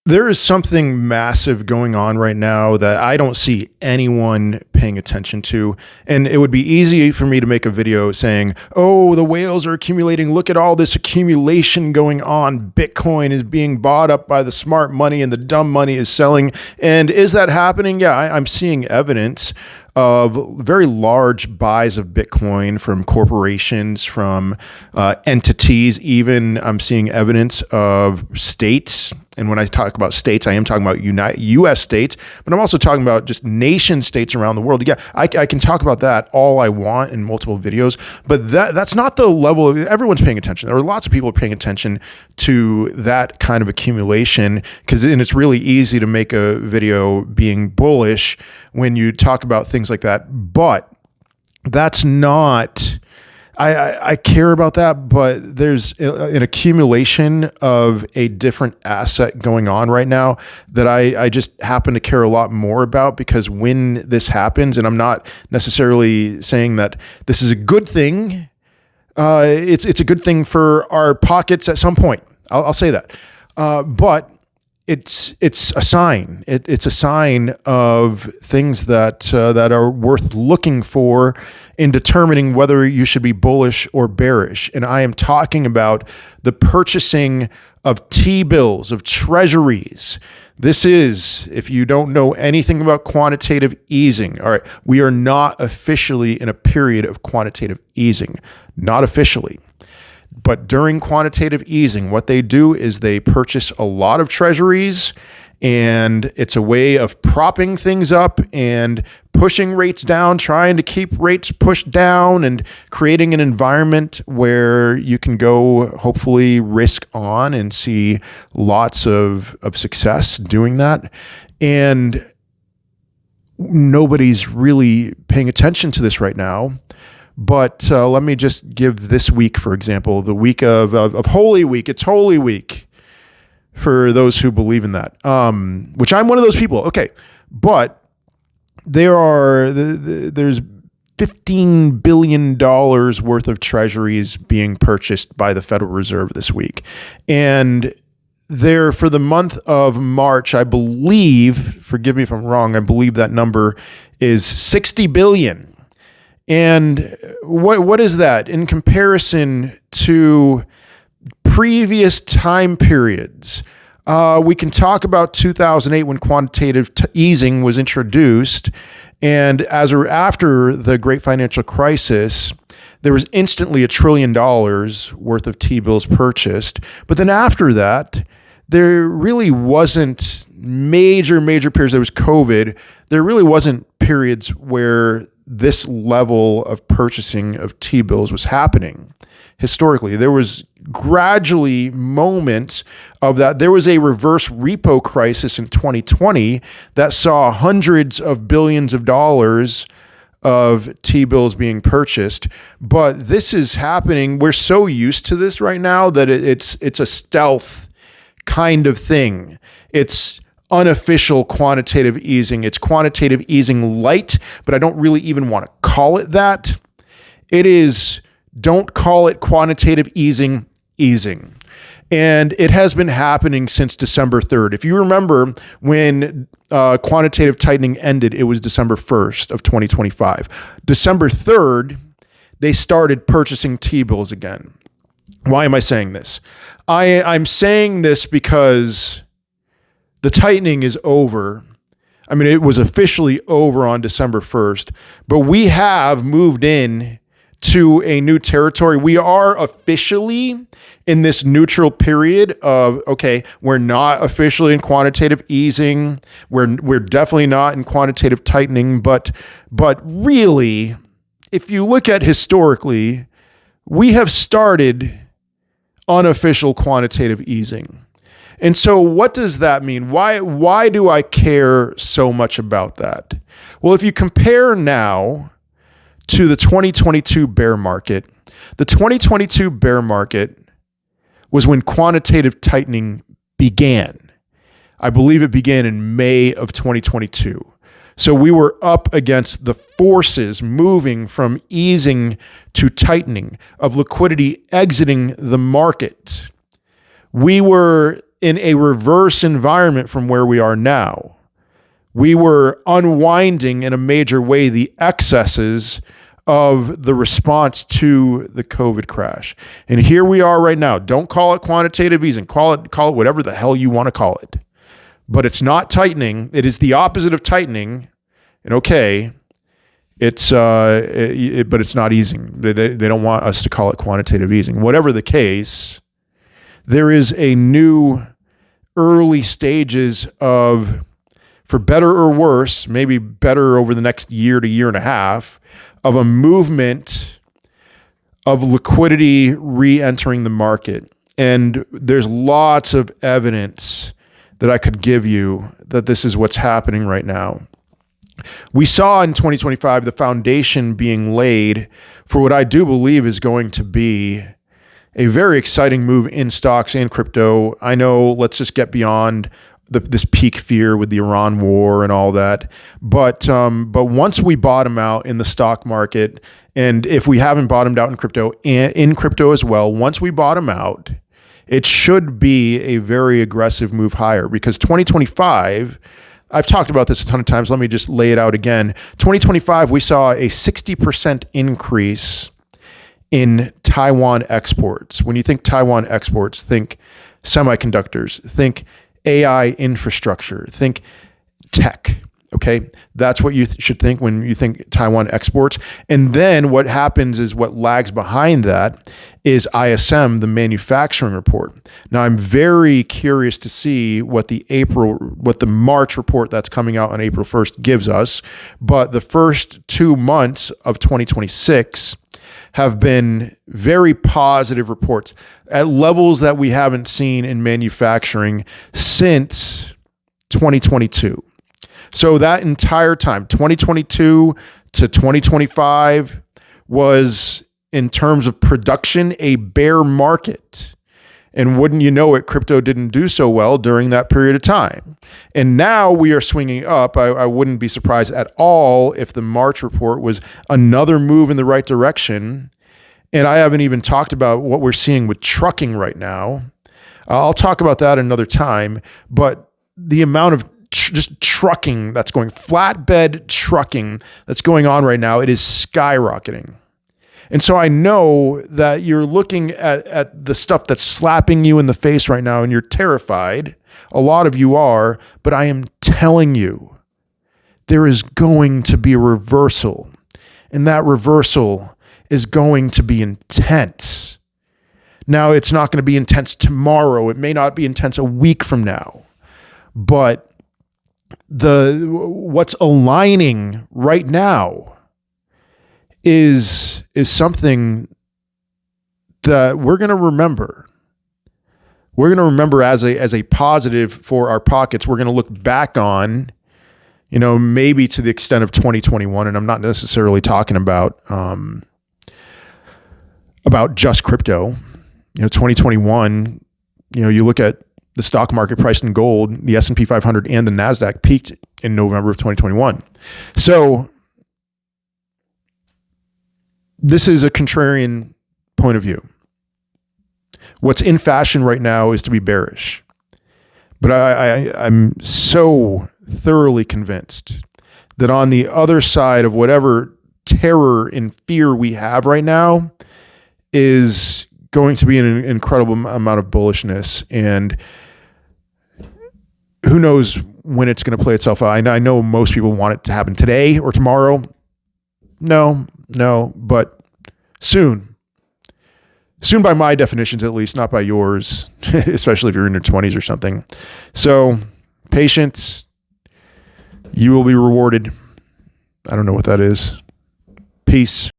There is something massive going on right now that I don't see anyone paying attention to. And it would be easy for me to make a video saying, oh, the whales are accumulating. Look at all this accumulation going on. Bitcoin is being bought up by the smart money and the dumb money is selling. And is that happening? Yeah, I'm seeing evidence of very large buys of Bitcoin from corporations, from entities. Even I'm seeing evidence of states. And when I talk about states, I am talking about U.S. states, but I'm also talking about just nation states around the world. Yeah, I can talk about that all I want in multiple videos, but that's not the level of, everyone's paying attention. There are lots of people paying attention to that kind of accumulation and it's really easy to make a video being bullish when you talk about things like that. But that's not... I care about that, but there's an accumulation of a different asset going on right now that I just happen to care a lot more about, because when this happens, and I'm not necessarily saying that this is a good thing, it's a good thing for our pockets at some point. I'll say that, but it's a sign. It's a sign of things that are worth looking for in determining whether you should be bullish or bearish. And I am talking about the purchasing of T-bills, of treasuries. This is, if you don't know anything about quantitative easing, all right, we are not officially in a period of quantitative easing, not officially. But during quantitative easing, what they do is they purchase a lot of treasuries, and it's a way of propping things up and pushing rates down, trying to keep rates pushed down and creating an environment where you can go hopefully risk on and see lots of success doing that. And nobody's really paying attention to this right now. But let me just give this week, for example, the week of Holy Week. It's Holy Week for those who believe in that, which I'm one of those people. Okay, but there's $15 billion worth of treasuries being purchased by the Federal Reserve this week. And there, for the month of March, I believe, forgive me if I'm wrong, I believe that number is 60 billion. And what is that in comparison to previous time periods? We can talk about 2008 when quantitative easing was introduced, and after the great financial crisis, there was instantly $1 trillion worth of T-bills purchased. But then after that, there really wasn't major periods. There was COVID. There really wasn't periods where this level of purchasing of T-bills was happening. Historically, there was gradually moments of that. There was a reverse repo crisis in 2020 that saw hundreds of billions of dollars of T-bills being purchased. But this is happening. We're so used to this right now that it's a stealth kind of thing. It's unofficial quantitative easing. It's quantitative easing light, but I don't really even want to call it that. It is, don't call it quantitative easing. And it has been happening since December 3rd. If you remember when quantitative tightening ended, it was December 1st of 2025. December 3rd, they started purchasing T-bills again. Why am I saying this? I'm saying this because the tightening is over. I mean, it was officially over on December 1st, but we have moved in to a new territory. We are officially in this neutral period of, okay, we're not officially in quantitative easing. We're definitely not in quantitative tightening, but really, if you look at historically, we have started unofficial quantitative easing. And so what does that mean? Why do I care so much about that? Well, if you compare now to the 2022 bear market, the 2022 bear market was when quantitative tightening began. I believe it began in May of 2022. So we were up against the forces moving from easing to tightening, of liquidity exiting the market. We were in a reverse environment from where we are now. We were unwinding in a major way the excesses of the response to the COVID crash. And here we are right now. Don't call it quantitative easing. Call it whatever the hell you want to call it. But it's not tightening. It is the opposite of tightening. And okay, but it's not easing. They don't want us to call it quantitative easing. Whatever the case, there is a new early stages of, for better or worse, maybe better over the next year to year and a half, of a movement of liquidity re-entering the market. And there's lots of evidence that I could give you that this is what's happening right now. We saw in 2025 the foundation being laid for what I do believe is going to be a very exciting move in stocks and crypto. I know, let's just get beyond this peak fear with the Iran war and all that. But once we bottom out in the stock market, and if we haven't bottomed out in crypto, and in crypto as well, once we bottom out, it should be a very aggressive move higher, because 2025, I've talked about this a ton of times. Let me just lay it out again. 2025, we saw a 60% increase in Taiwan exports. When you think Taiwan exports, think semiconductors, think AI infrastructure, think tech. Okay, that's what you should think when you think Taiwan exports. And then what happens is, what lags behind that is ISM, the manufacturing report. Now, I'm very curious to see what the March report that's coming out on April 1st gives us. But the first 2 months of 2026 have been very positive reports at levels that we haven't seen in manufacturing since 2022. So that entire time, 2022 to 2025, was, in terms of production, a bear market. And wouldn't you know it, crypto didn't do so well during that period of time. And now we are swinging up. I wouldn't be surprised at all if the March report was another move in the right direction. And I haven't even talked about what we're seeing with trucking right now. I'll talk about that another time. But the amount of just trucking that's going, flatbed trucking that's going on right now, it is skyrocketing. And so I know that you're looking at the stuff that's slapping you in the face right now and you're terrified. A lot of you are, but I am telling you, there is going to be a reversal. And that reversal is going to be intense. Now, it's not going to be intense tomorrow. It may not be intense a week from now. But what's aligning right now is something that we're going to remember. We're going to remember as a positive for our pockets. We're going to look back on, maybe to the extent of 2021, and I'm not necessarily talking about just crypto. 2021, you look at the stock market priced in gold, the S&P 500 and the NASDAQ peaked in November of 2021. So this is a contrarian point of view. What's in fashion right now is to be bearish. But I'm so thoroughly convinced that on the other side of whatever terror and fear we have right now is going to be an incredible amount of bullishness. And who knows when it's going to play itself out. I know most people want it to happen today or tomorrow. No, but soon. Soon by my definitions, at least, not by yours, especially if you're in your 20s or something. So patience, you will be rewarded. I don't know what that is. Peace.